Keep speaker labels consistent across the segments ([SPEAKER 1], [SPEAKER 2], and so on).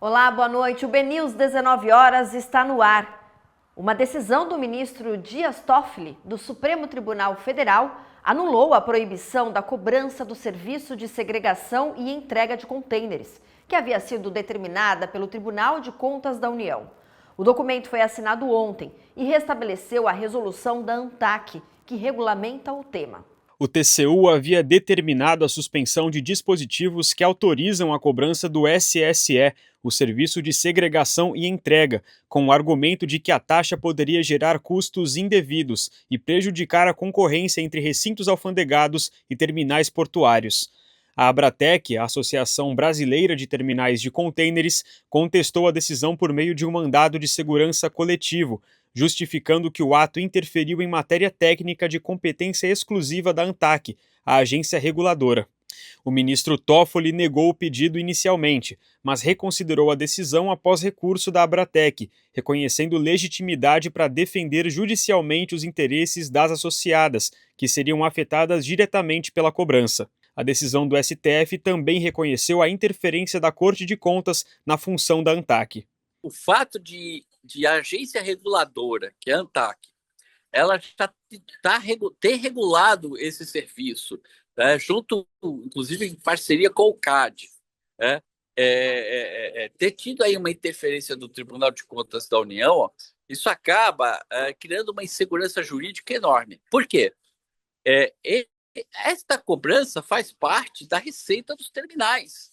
[SPEAKER 1] Olá, boa noite. O BNews 19 horas está no ar. Uma decisão do ministro Dias Toffoli, do Supremo Tribunal Federal, anulou a proibição da cobrança do serviço de segregação e entrega de contêineres, que havia sido determinada pelo Tribunal de Contas da União. O documento foi assinado ontem e restabeleceu a resolução da ANTAQ, que regulamenta o tema.
[SPEAKER 2] O TCU havia determinado a suspensão de dispositivos que autorizam a cobrança do SSE, o Serviço de Segregação e Entrega, com o argumento de que a taxa poderia gerar custos indevidos e prejudicar a concorrência entre recintos alfandegados e terminais portuários. A Abratec, a Associação Brasileira de Terminais de Contêineres, contestou a decisão por meio de um mandado de segurança coletivo, justificando que o ato interferiu em matéria técnica de competência exclusiva da ANTAQ, a agência reguladora. O ministro Toffoli negou o pedido inicialmente, mas reconsiderou a decisão após recurso da Abratec, reconhecendo legitimidade para defender judicialmente os interesses das associadas, que seriam afetadas diretamente pela cobrança. A decisão do STF também reconheceu a interferência da Corte de Contas na função da ANTAQ.
[SPEAKER 3] O fato de a agência reguladora, que é a ANTAQ, ela já ter regulado esse serviço, né, junto, inclusive, em parceria com o CAD, né, ter tido aí uma interferência do Tribunal de Contas da União, isso acaba criando uma insegurança jurídica enorme. Por quê? Esta cobrança faz parte da receita dos terminais.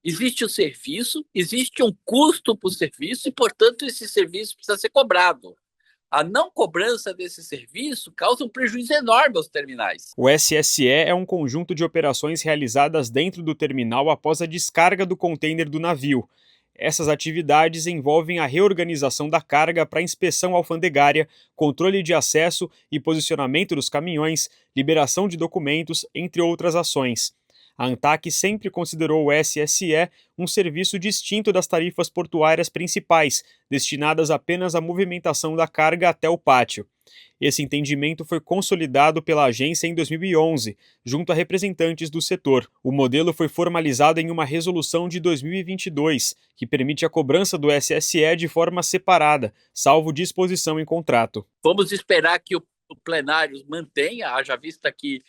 [SPEAKER 3] Existe o serviço, existe um custo para o serviço e, portanto, esse serviço precisa ser cobrado. A não cobrança desse serviço causa um prejuízo enorme aos terminais.
[SPEAKER 2] O SSE é um conjunto de operações realizadas dentro do terminal após a descarga do contêiner do navio. Essas atividades envolvem a reorganização da carga para inspeção alfandegária, controle de acesso e posicionamento dos caminhões, liberação de documentos, entre outras ações. A ANTAQ sempre considerou o SSE um serviço distinto das tarifas portuárias principais, destinadas apenas à movimentação da carga até o pátio. Esse entendimento foi consolidado pela agência em 2011, junto a representantes do setor. O modelo foi formalizado em uma resolução de 2022, que permite a cobrança do SSE de forma separada, salvo disposição em contrato.
[SPEAKER 3] Vamos esperar que o plenário mantenha, haja vista que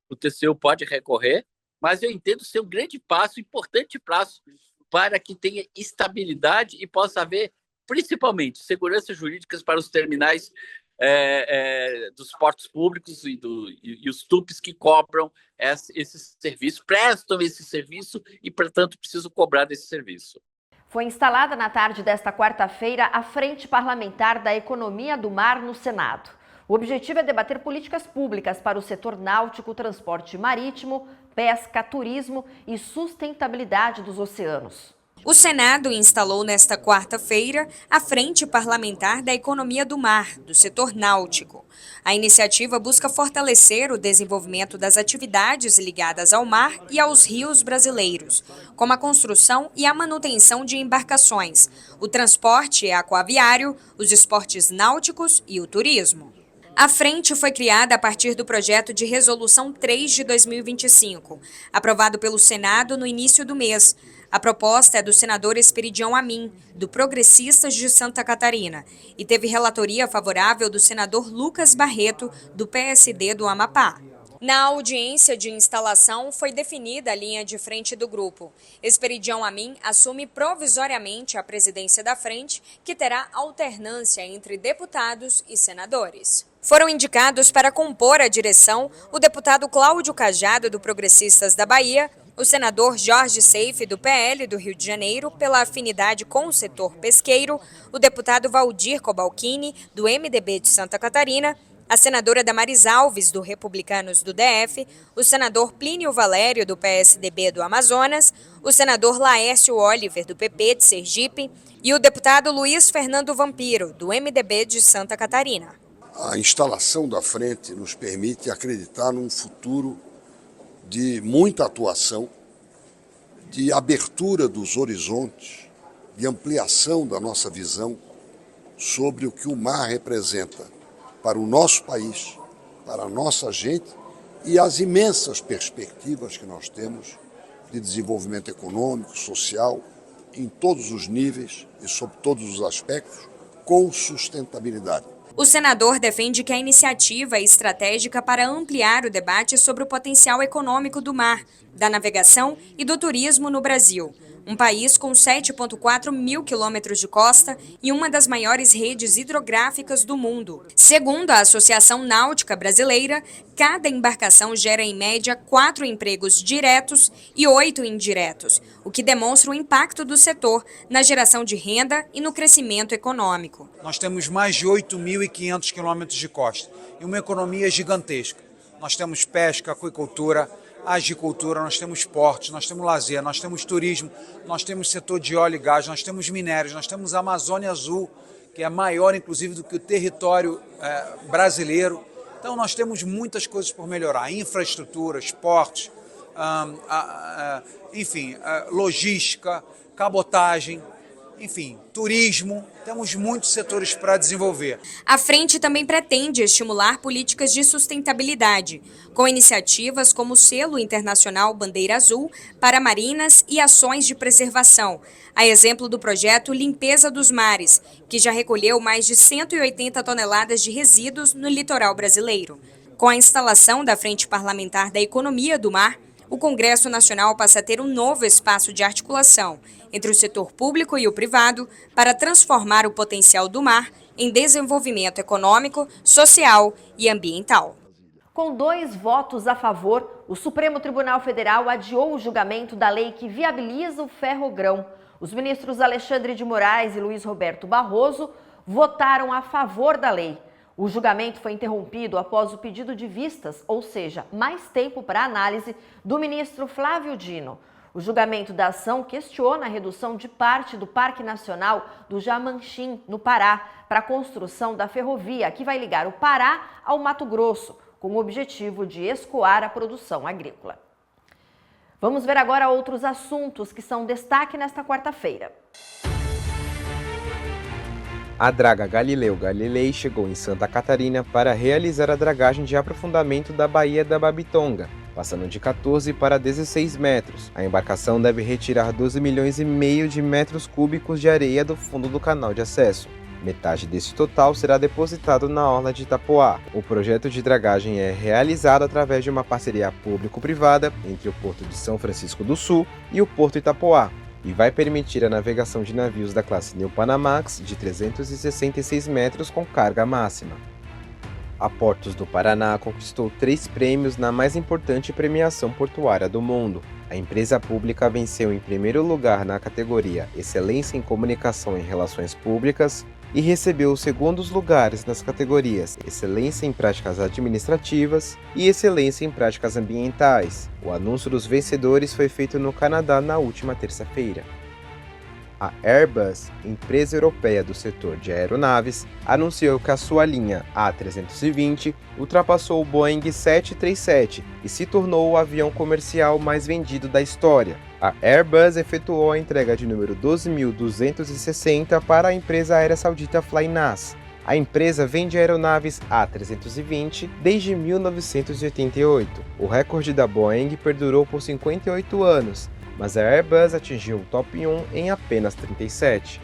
[SPEAKER 3] o TCU pode recorrer, mas eu entendo ser um grande passo, importante passo, para que tenha estabilidade e possa haver, principalmente, segurança jurídica para os terminais dos portos públicos e os TUPs que cobram esse serviço, prestam esse serviço e, portanto, precisam cobrar desse serviço.
[SPEAKER 1] Foi instalada na tarde desta quarta-feira a Frente Parlamentar da Economia do Mar no Senado. O objetivo é debater políticas públicas para o setor náutico, transporte marítimo, pesca, turismo e sustentabilidade dos oceanos.
[SPEAKER 4] O Senado instalou nesta quarta-feira a Frente Parlamentar da Economia do Mar, do setor náutico. A iniciativa busca fortalecer o desenvolvimento das atividades ligadas ao mar e aos rios brasileiros, como a construção e a manutenção de embarcações, o transporte aquaviário, os esportes náuticos e o turismo. A frente foi criada a partir do projeto de Resolução 3 de 2025, aprovado pelo Senado no início do mês. A proposta é do senador Esperidião Amin, do Progressistas de Santa Catarina, e teve relatoria favorável do senador Lucas Barreto, do PSD do Amapá. Na audiência de instalação, foi definida a linha de frente do grupo. Esperidião Amin assume provisoriamente a presidência da frente, que terá alternância entre deputados e senadores. Foram indicados para compor a direção o deputado Cláudio Cajado, do Progressistas da Bahia, o senador Jorge Seife, do PL do Rio de Janeiro, pela afinidade com o setor pesqueiro, o deputado Valdir Cobalcini, do MDB de Santa Catarina, a senadora Damaris Alves, do Republicanos do DF, o senador Plínio Valério, do PSDB do Amazonas, o senador Laércio Oliver, do PP de Sergipe, e o deputado Luiz Fernando Vampiro, do MDB de Santa Catarina.
[SPEAKER 5] A instalação da frente nos permite acreditar num futuro de muita atuação, de abertura dos horizontes, de ampliação da nossa visão sobre o que o mar representa para o nosso país, para a nossa gente e as imensas perspectivas que nós temos de desenvolvimento econômico, social em todos os níveis e sob todos os aspectos, com sustentabilidade.
[SPEAKER 4] O senador defende que a iniciativa é estratégica para ampliar o debate sobre o potencial econômico do mar, da navegação e do turismo no Brasil. Um país com 7,4 mil quilômetros de costa e uma das maiores redes hidrográficas do mundo. Segundo a Associação Náutica Brasileira, cada embarcação gera em média 4 empregos diretos e 8 indiretos, o que demonstra o impacto do setor na geração de renda e no crescimento econômico.
[SPEAKER 6] Nós temos mais de 8.500 quilômetros de costa e uma economia gigantesca. Nós temos pesca, aquicultura, agicultura, nós temos portos, nós temos lazer, nós temos turismo, nós temos setor de óleo e gás, nós temos minérios, nós temos a Amazônia Azul, que é maior inclusive do que o território brasileiro. Então nós temos muitas coisas por melhorar, infraestrutura, portos, enfim, logística, cabotagem, enfim, turismo, temos muitos setores para desenvolver.
[SPEAKER 4] A frente também pretende estimular políticas de sustentabilidade, com iniciativas como o Selo Internacional Bandeira Azul para marinas e ações de preservação, a exemplo do projeto Limpeza dos Mares, que já recolheu mais de 180 toneladas de resíduos no litoral brasileiro. Com a instalação da Frente Parlamentar da Economia do Mar, o Congresso Nacional passa a ter um novo espaço de articulação entre o setor público e o privado para transformar o potencial do mar em desenvolvimento econômico, social e ambiental.
[SPEAKER 1] Com 2 votos a favor, o Supremo Tribunal Federal adiou o julgamento da lei que viabiliza o ferrogrão. Os ministros Alexandre de Moraes e Luiz Roberto Barroso votaram a favor da lei. O julgamento foi interrompido após o pedido de vistas, ou seja, mais tempo para análise, do ministro Flávio Dino. O julgamento da ação questiona a redução de parte do Parque Nacional do Jamanchim, no Pará, para a construção da ferrovia que vai ligar o Pará ao Mato Grosso, com o objetivo de escoar a produção agrícola. Vamos ver agora outros assuntos que são destaque nesta quarta-feira.
[SPEAKER 7] A draga Galileu Galilei chegou em Santa Catarina para realizar a dragagem de aprofundamento da Baía da Babitonga, passando de 14 para 16 metros. A embarcação deve retirar 12 milhões e meio de metros cúbicos de areia do fundo do canal de acesso. Metade desse total será depositado na orla de Itapoá. O projeto de dragagem é realizado através de uma parceria público-privada entre o Porto de São Francisco do Sul e o Porto Itapoá, e vai permitir a navegação de navios da classe New Panamax de 366 metros com carga máxima. A Portos do Paraná conquistou 3 prêmios na mais importante premiação portuária do mundo. A empresa pública venceu em primeiro lugar na categoria Excelência em Comunicação e Relações Públicas e recebeu os segundos lugares nas categorias Excelência em Práticas Administrativas e Excelência em Práticas Ambientais. O anúncio dos vencedores foi feito no Canadá na última terça-feira. A Airbus, empresa europeia do setor de aeronaves, anunciou que a sua linha A320 ultrapassou o Boeing 737 e se tornou o avião comercial mais vendido da história. A Airbus efetuou a entrega de número 12.260 para a empresa aérea saudita Flynas. A empresa vende aeronaves A320 desde 1988. O recorde da Boeing perdurou por 58 anos, mas a Airbus atingiu o top 1 em apenas 37.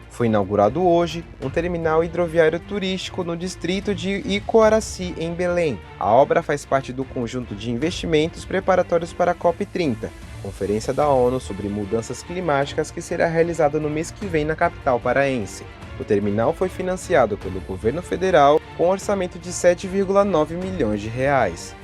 [SPEAKER 7] Foi inaugurado hoje um terminal hidroviário turístico no distrito de Icoaraci, em Belém. A obra faz parte do conjunto de investimentos preparatórios para a COP30, Conferência da ONU sobre Mudanças Climáticas, que será realizada no mês que vem na capital paraense. O terminal foi financiado pelo governo federal com um orçamento de 7,9 milhões de reais.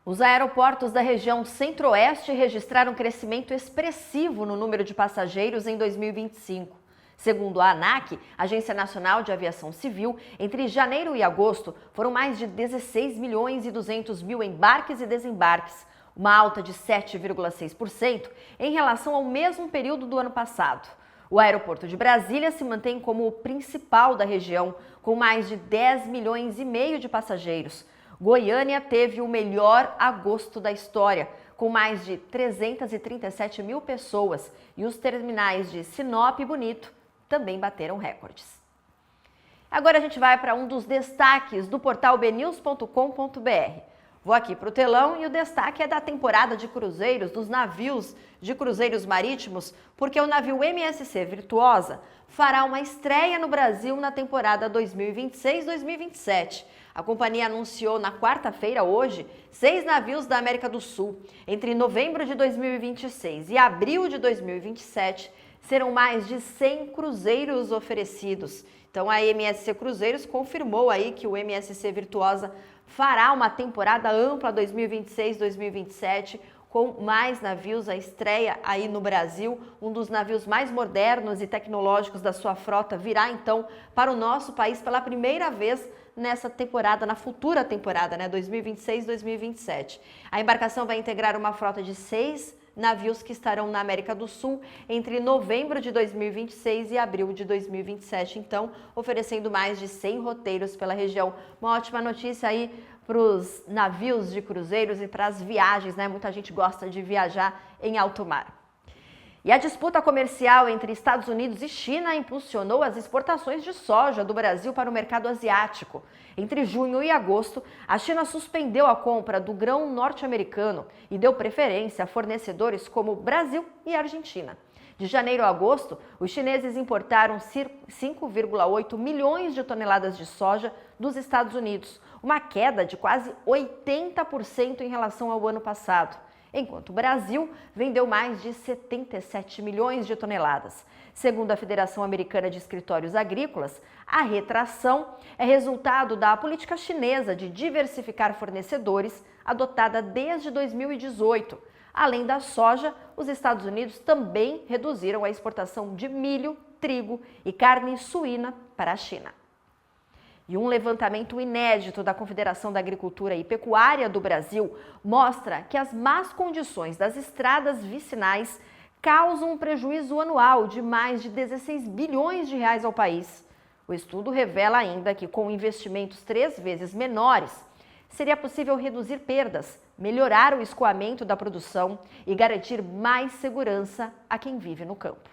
[SPEAKER 1] Os aeroportos da região Centro-Oeste registraram um crescimento expressivo no número de passageiros em 2025. Segundo a ANAC, Agência Nacional de Aviação Civil, entre janeiro e agosto foram mais de 16 milhões e 200 mil embarques e desembarques, uma alta de 7,6% em relação ao mesmo período do ano passado. O aeroporto de Brasília se mantém como o principal da região, com mais de 10 milhões e meio de passageiros. Goiânia teve o melhor agosto da história, com mais de 337 mil pessoas, e os terminais de Sinop e Bonito também bateram recordes. Agora a gente vai para um dos destaques do portal bnews.com.br. Vou aqui para o telão e o destaque é da temporada de cruzeiros, dos navios de cruzeiros marítimos, porque o navio MSC Virtuosa fará uma estreia no Brasil na temporada 2026-2027. A companhia anunciou na quarta-feira, hoje, 6 navios da América do Sul. Entre novembro de 2026 e abril de 2027, serão mais de 100 cruzeiros oferecidos. Então a MSC Cruzeiros confirmou aí que o MSC Virtuosa fará uma temporada ampla 2026-2027 com mais navios, a estreia aí no Brasil. Um dos navios mais modernos e tecnológicos da sua frota virá então para o nosso país pela primeira vez nessa temporada, na futura temporada, né, 2026-2027. A embarcação vai integrar uma frota de 6 navios que estarão na América do Sul entre novembro de 2026 e abril de 2027, então oferecendo mais de 100 roteiros pela região. Uma ótima notícia aí para os navios de cruzeiros e para as viagens, né? Muita gente gosta de viajar em alto mar. E a disputa comercial entre Estados Unidos e China impulsionou as exportações de soja do Brasil para o mercado asiático. Entre junho e agosto, a China suspendeu a compra do grão norte-americano e deu preferência a fornecedores como Brasil e Argentina. De janeiro a agosto, os chineses importaram 5,8 milhões de toneladas de soja dos Estados Unidos, uma queda de quase 80% em relação ao ano passado, enquanto o Brasil vendeu mais de 77 milhões de toneladas. Segundo a Federação Americana de Escritórios Agrícolas, a retração é resultado da política chinesa de diversificar fornecedores adotada desde 2018. Além da soja, os Estados Unidos também reduziram a exportação de milho, trigo e carne suína para a China. E um levantamento inédito da Confederação da Agricultura e Pecuária do Brasil mostra que as más condições das estradas vicinais causam um prejuízo anual de mais de 16 bilhões de reais ao país. O estudo revela ainda que, com investimentos 3 vezes menores, seria possível reduzir perdas, melhorar o escoamento da produção e garantir mais segurança a quem vive no campo.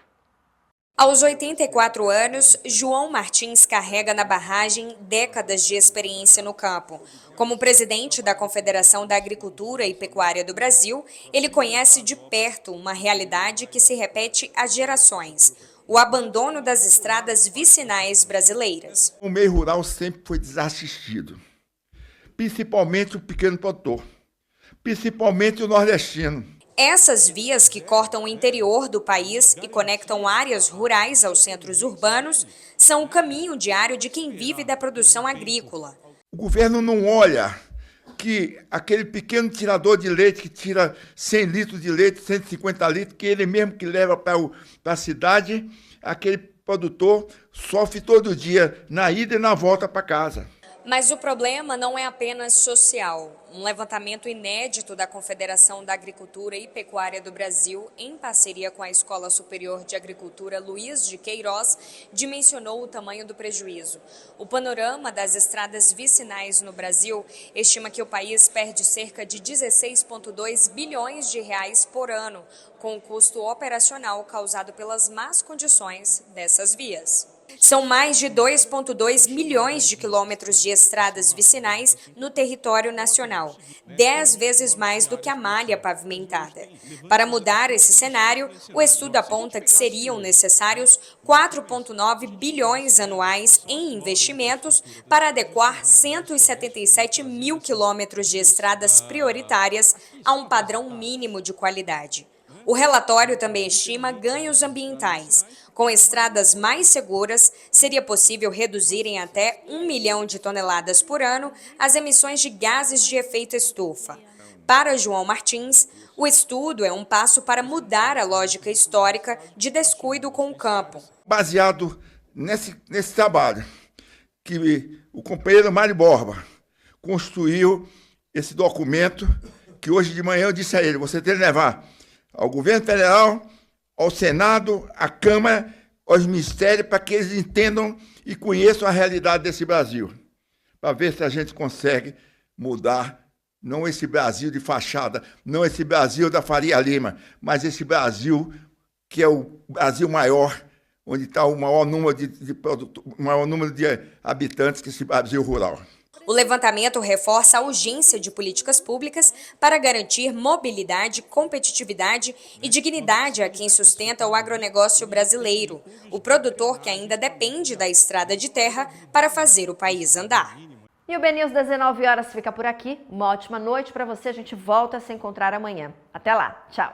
[SPEAKER 4] Aos 84 anos, João Martins carrega na barragem décadas de experiência no campo. Como presidente da Confederação da Agricultura e Pecuária do Brasil, ele conhece de perto uma realidade que se repete há gerações: o abandono das estradas vicinais brasileiras.
[SPEAKER 8] O meio rural sempre foi desassistido, principalmente o pequeno produtor, principalmente o nordestino.
[SPEAKER 4] Essas vias que cortam o interior do país e conectam áreas rurais aos centros urbanos são o caminho diário de quem vive da produção agrícola.
[SPEAKER 8] O governo não olha que aquele pequeno tirador de leite que tira 100 litros de leite, 150 litros, que ele mesmo que leva para a cidade, aquele produtor sofre todo dia na ida e na volta para casa.
[SPEAKER 4] Mas o problema não é apenas social. Um levantamento inédito da Confederação da Agricultura e Pecuária do Brasil, em parceria com a Escola Superior de Agricultura Luiz de Queiroz, dimensionou o tamanho do prejuízo. O panorama das estradas vicinais no Brasil estima que o país perde cerca de 16,2 bilhões de reais por ano, com o custo operacional causado pelas más condições dessas vias. São mais de 2,2 milhões de quilômetros de estradas vicinais no território nacional, 10 vezes mais do que a malha pavimentada. Para mudar esse cenário, o estudo aponta que seriam necessários 4,9 bilhões anuais em investimentos para adequar 177 mil quilômetros de estradas prioritárias a um padrão mínimo de qualidade. O relatório também estima ganhos ambientais. Com estradas mais seguras, seria possível reduzir em até 1 milhão de toneladas por ano as emissões de gases de efeito estufa. Para João Martins, o estudo é um passo para mudar a lógica histórica de descuido com o campo.
[SPEAKER 8] Baseado nesse trabalho que o companheiro Mário Borba construiu esse documento, que hoje de manhã eu disse a ele: você tem que levar ao governo federal, ao Senado, à Câmara, aos ministérios, para que eles entendam e conheçam a realidade desse Brasil, para ver se a gente consegue mudar, não esse Brasil de fachada, não esse Brasil da Faria Lima, mas esse Brasil que é o Brasil maior, onde está o maior número de habitantes, que esse Brasil rural.
[SPEAKER 4] O levantamento reforça a urgência de políticas públicas para garantir mobilidade, competitividade e dignidade a quem sustenta o agronegócio brasileiro, o produtor que ainda depende da estrada de terra para fazer o país andar.
[SPEAKER 1] E o BNews 19 horas fica por aqui. Uma ótima noite para você. A gente volta a se encontrar amanhã. Até lá. Tchau.